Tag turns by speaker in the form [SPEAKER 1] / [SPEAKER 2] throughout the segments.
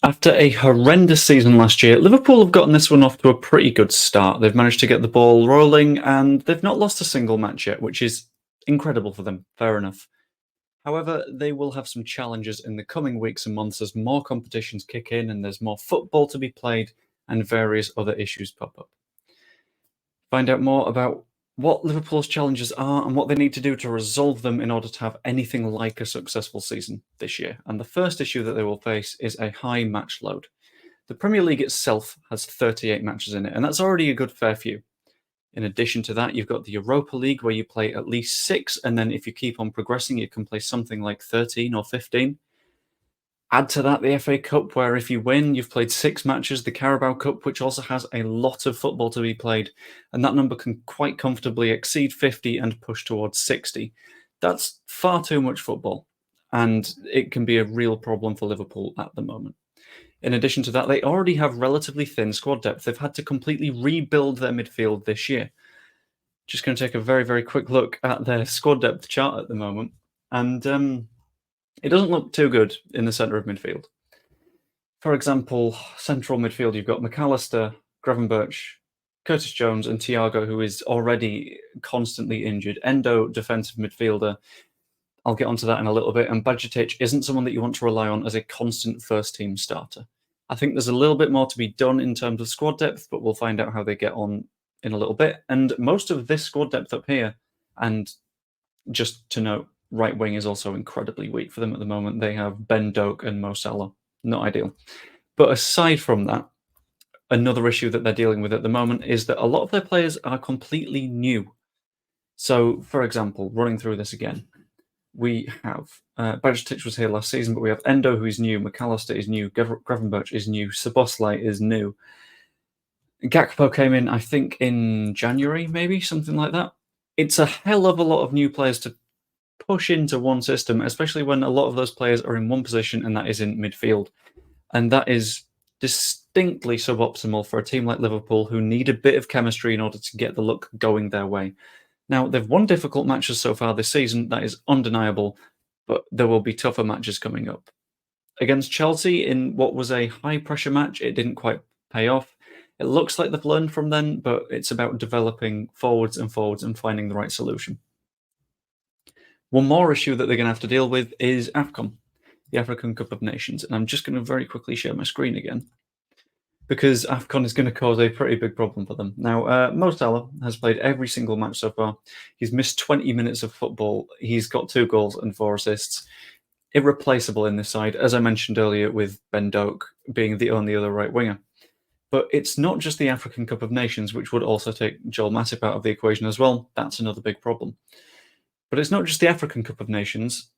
[SPEAKER 1] After a horrendous season last year, Liverpool have gotten this one off to a pretty good start. They've managed to get the ball rolling and they've not lost a single match yet, which is incredible for them. Fair enough. However, they will have some challenges in the coming weeks and months as more competitions kick in and there's more football to be played and various other issues pop up. Find out more about what Liverpool's challenges are and what they need to do to resolve them in order to have anything like a successful season this year. And the first issue that they will face is a high match load. The Premier League itself has 38 matches in it, and that's already a good fair few. In addition to that, you've got the Europa League where you play at least 6, and then if you keep on progressing, you can play something like 13 or 15. Add to that the FA Cup, where if you win, you've played 6 matches, the Carabao Cup, which also has a lot of football to be played, and that number can quite comfortably exceed 50 and push towards 60. That's far too much football, and it can be a real problem for Liverpool at the moment. In addition to that, they already have relatively thin squad depth. They've had to completely rebuild their midfield this year. Just going to take a very, very quick look at their squad depth chart at the moment, and it doesn't look too good in the centre of midfield. For example, central midfield, you've got McAllister, Gravenberch, Curtis Jones, and Thiago, who is already constantly injured. Endo, defensive midfielder. I'll get onto that in a little bit. And Bajcetic isn't someone that you want to rely on as a constant first-team starter. I think there's a little bit more to be done in terms of squad depth, but we'll find out how they get on in a little bit. And most of this squad depth up here, and just to note, right wing is also incredibly weak for them at the moment. They have Ben Doak and Mo Salah. Not ideal. But aside from that, another issue that they're dealing with at the moment is that a lot of their players are completely new. So, for example, running through this again, we have Bajcetic was here last season, but we have Endo, who is new, McAllister is new, Gravenberch is new, Szoboszlai is new. Gakpo came in, I think, in January, maybe, something like that. It's a hell of a lot of new players to push into one system, especially when a lot of those players are in one position, and that is in midfield. And that is distinctly suboptimal for a team like Liverpool, who need a bit of chemistry in order to get the luck going their way. Now, they've won difficult matches so far this season, that is undeniable, but there will be tougher matches coming up. Against Chelsea, in what was a high-pressure match, it didn't quite pay off. It looks like they've learned from then, but it's about developing forwards and finding the right solution. One more issue that they're going to have to deal with is AFCON, the African Cup of Nations. And I'm just going to very quickly share my screen again, because AFCON is going to cause a pretty big problem for them. Now, Mo Salah has played every single match so far. He's missed 20 minutes of football. He's got 2 goals and 4 assists. Irreplaceable in this side, as I mentioned earlier, with Ben Doak being the only other right winger. But it's not just the African Cup of Nations, which would also take Joel Matip out of the equation as well. That's another big problem. But it's not just the African Cup of Nations,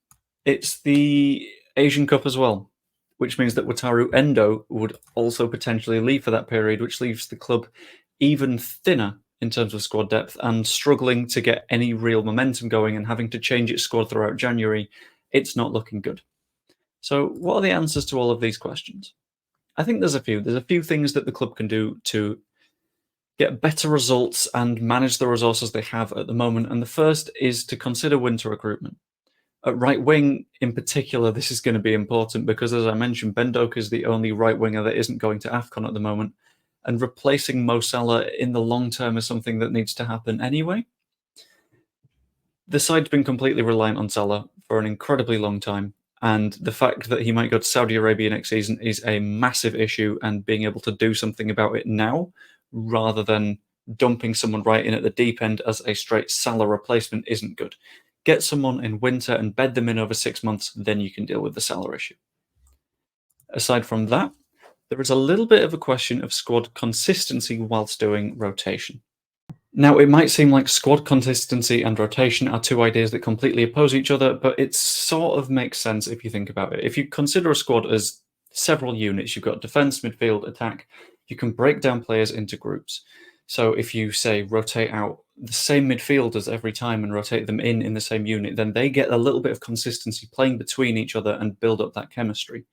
[SPEAKER 1] it's the Asian Cup as well, which means that Wataru Endo would also potentially leave for that period, which leaves the club even thinner in terms of squad depth and struggling to get any real momentum going and having to change its squad throughout January. It's not looking good. So what are the answers to all of these questions? I think there's a few. There's a few things that the club can do to get better results and manage the resources they have at the moment. And the first is to consider winter recruitment. At right wing, in particular, this is going to be important because, as I mentioned, Ben Doak is the only right winger that isn't going to AFCON at the moment. And replacing Mo Salah in the long term is something that needs to happen anyway. The side's been completely reliant on Salah for an incredibly long time. And the fact that he might go to Saudi Arabia next season is a massive issue, and being able to do something about it now, rather than dumping someone right in at the deep end as a straight Salah replacement, isn't good. Get someone in winter and bed them in over 6 months, then you can deal with the Salah issue. Aside from that, there is a little bit of a question of squad consistency whilst doing rotation. Now, it might seem like squad consistency and rotation are two ideas that completely oppose each other, but it sort of makes sense if you think about it. If you consider a squad as several units, you've got defense, midfield, attack, you can break down players into groups. So if you, say, rotate out the same midfielders every time and rotate them in the same unit, then they get a little bit of consistency playing between each other and build up that chemistry.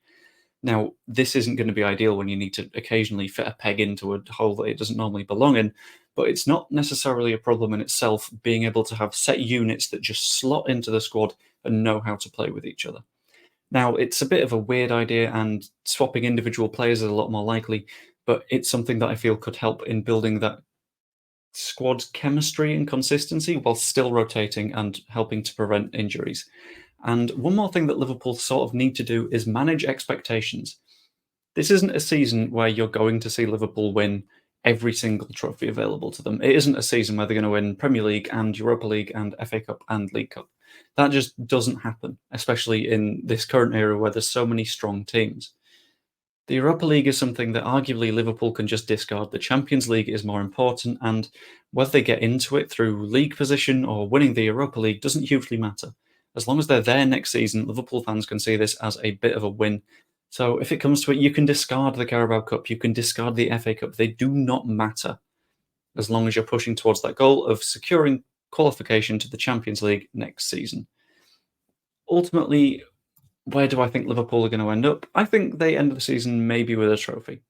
[SPEAKER 1] Now, this isn't going to be ideal when you need to occasionally fit a peg into a hole that it doesn't normally belong in, but it's not necessarily a problem in itself, being able to have set units that just slot into the squad and know how to play with each other. Now, it's a bit of a weird idea, and swapping individual players is a lot more likely, but it's something that I feel could help in building that squad chemistry and consistency while still rotating and helping to prevent injuries. And one more thing that Liverpool sort of need to do is manage expectations. This isn't a season where you're going to see Liverpool win every single trophy available to them. It isn't a season where they're going to win Premier League and Europa League and FA Cup and League Cup. That just doesn't happen, especially in this current era where there's so many strong teams. The Europa League is something that arguably Liverpool can just discard. The Champions League is more important, and whether they get into it through league position or winning the Europa League doesn't hugely matter. As long as they're there next season, Liverpool fans can see this as a bit of a win. So if it comes to it, you can discard the Carabao Cup, you can discard the FA Cup. They do not matter as long as you're pushing towards that goal of securing qualification to the Champions League next season. Ultimately, where do I think Liverpool are going to end up? I think they end the season maybe with a trophy.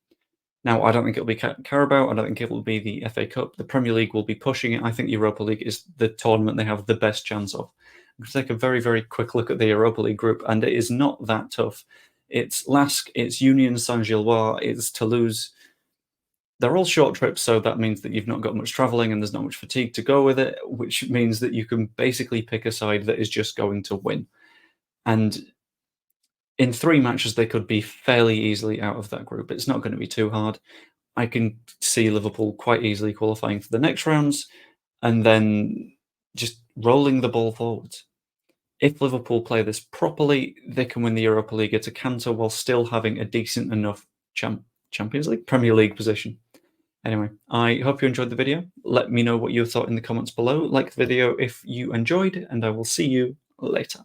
[SPEAKER 1] Now, I don't think it'll be Carabao. I don't think it will be the FA Cup. The Premier League will be pushing it. I think the Europa League is the tournament they have the best chance of. I'm going to take a very, very quick look at the Europa League group, and it is not that tough. It's LASK, it's Union Saint-Gilloise, it's Toulouse. They're all short trips, so that means that you've not got much travelling and there's not much fatigue to go with it, which means that you can basically pick a side that is just going to win. And in 3 matches, they could be fairly easily out of that group. It's not going to be too hard. I can see Liverpool quite easily qualifying for the next rounds and then just rolling the ball forwards. If Liverpool play this properly, they can win the Europa League at a canter while still having a decent enough Champions League, Premier League position. Anyway, I hope you enjoyed the video. Let me know what you thought in the comments below. Like the video if you enjoyed, and I will see you later.